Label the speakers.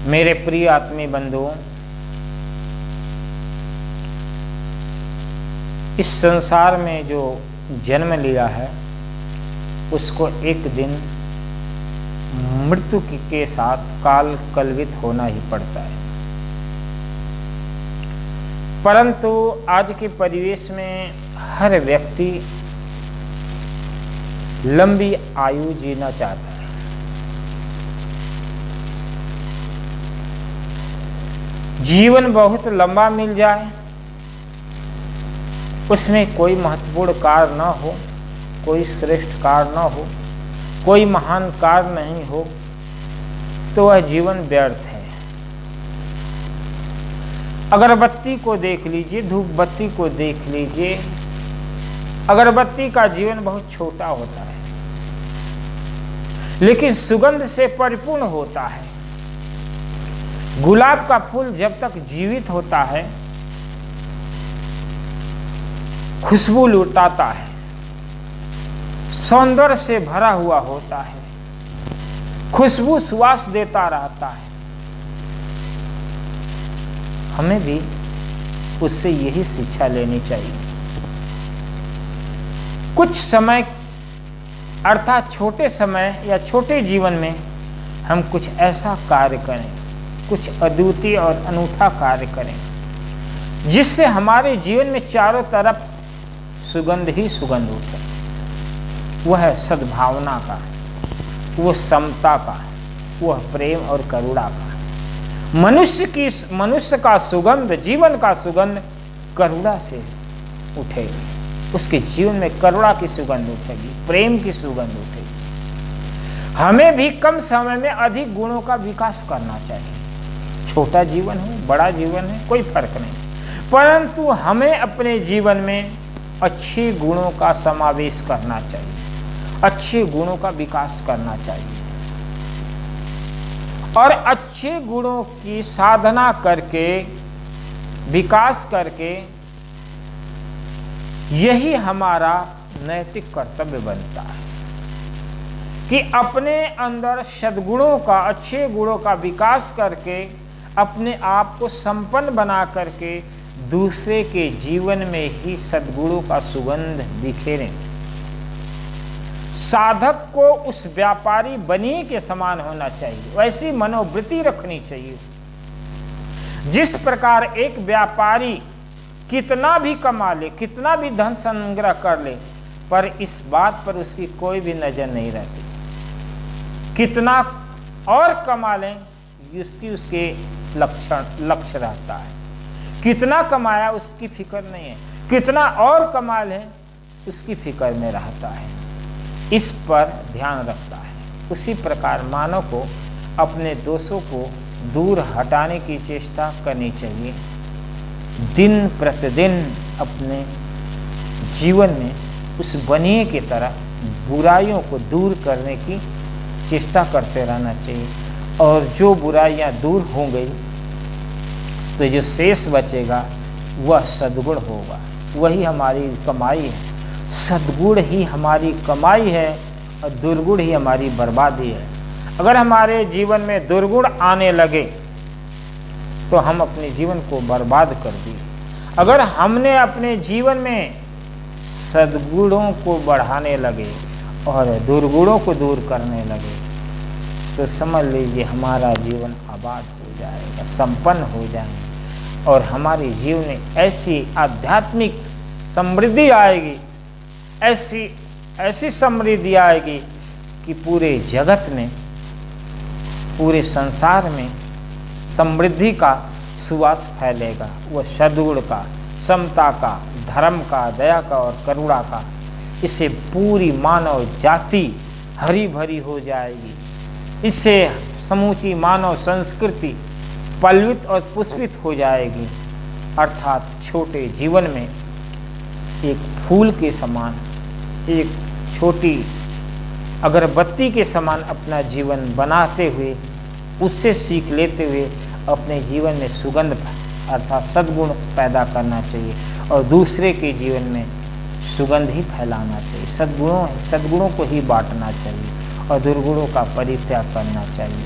Speaker 1: मेरे प्रिय आत्मीय बंधुओं, इस संसार में जो जन्म लिया है उसको एक दिन मृत्यु के साथ काल कलवित होना ही पड़ता है। परंतु आज के परिवेश में हर व्यक्ति लंबी आयु जीना चाहता है। जीवन बहुत लंबा मिल जाए, उसमें कोई महत्वपूर्ण कार्य न हो, कोई श्रेष्ठ कार्य न हो, कोई महान कार्य नहीं हो, तो वह जीवन व्यर्थ है। अगरबत्ती को देख लीजिए, धूप बत्ती को देख लीजिए, अगरबत्ती का जीवन बहुत छोटा होता है, लेकिन सुगंध से परिपूर्ण होता है। गुलाब का फूल जब तक जीवित होता है, खुशबू लुटाता है, सौंदर्य से भरा हुआ होता है, खुशबू सुवास देता रहता है। हमें भी उससे यही शिक्षा लेनी चाहिए। कुछ समय अर्थात छोटे समय या छोटे जीवन में हम कुछ ऐसा कार्य करें, कुछ अद्वितीय और अनूठा कार्य करें, जिससे हमारे जीवन में चारों तरफ सुगंध ही सुगंध उठे। वह है सद्भावना का, वह समता का, वह प्रेम और करुणा का। मनुष्य का सुगंध, जीवन का सुगंध करुणा से उठेगी। उसके जीवन में करुणा की सुगंध उठेगी, प्रेम की सुगंध उठेगी। हमें भी कम समय में अधिक गुणों का विकास करना चाहिए। छोटा जीवन हो, बड़ा जीवन है, कोई फर्क नहीं, परंतु हमें अपने जीवन में अच्छे गुणों का समावेश करना चाहिए, अच्छे गुणों का विकास करना चाहिए और अच्छे गुणों की साधना करके, विकास करके, यही हमारा नैतिक कर्तव्य बनता है कि अपने अंदर सद्गुणों का, अच्छे गुणों का विकास करके अपने आप को संपन्न बना करके दूसरे के जीवन में ही सद्गुणों का सुगंध बिखेरें। साधक को उस व्यापारी बनी के समान होना चाहिए, वैसी मनोवृत्ति रखनी चाहिए। जिस प्रकार एक व्यापारी कितना भी कमा ले, कितना भी धन संग्रह कर ले, पर इस बात पर उसकी कोई भी नजर नहीं रहती। कितना और कमा लें, उसके लक्ष्य रहता है। कितना कमाया उसकी फिक्र नहीं है, कितना और कमा लें उसकी फिक्र में रहता है, इस पर ध्यान रखता है। उसी प्रकार मानव को अपने दोषों को दूर हटाने की चेष्टा करनी चाहिए। दिन प्रतिदिन अपने जीवन में उस बनिए की तरह बुराइयों को दूर करने की चेष्टा करते रहना चाहिए। और जो बुराइयां दूर हो गई तो जो शेष बचेगा वह सद्गुण होगा, वही हमारी कमाई है। सद्गुण ही हमारी कमाई है और दुर्गुण ही हमारी बर्बादी है। अगर हमारे जीवन में दुर्गुण आने लगे तो हम अपने जीवन को बर्बाद कर दिए। अगर हमने अपने जीवन में सद्गुणों को बढ़ाने लगे और दुर्गुणों को दूर करने लगे तो समझ लीजिए हमारा जीवन आबाद हो जाएगा, संपन्न हो जाएगा और हमारे जीवन में ऐसी आध्यात्मिक समृद्धि आएगी, ऐसी समृद्धि आएगी कि पूरे जगत में, पूरे संसार में समृद्धि का सुवास फैलेगा। वह सद्गुण का, समता का, धर्म का, दया का और करुणा का। इससे पूरी मानव जाति हरी भरी हो जाएगी। इससे समूची मानव संस्कृति पल्वित और पुष्पित हो जाएगी। अर्थात छोटे जीवन में एक फूल के समान, एक छोटी अगरबत्ती के समान अपना जीवन बनाते हुए, उससे सीख लेते हुए अपने जीवन में सुगंध अर्थात सद्गुण पैदा करना चाहिए और दूसरे के जीवन में सुगंध ही फैलाना चाहिए। सद्गुणों को ही बांटना चाहिए और दुर्गुणों का परित्याग करना चाहिए।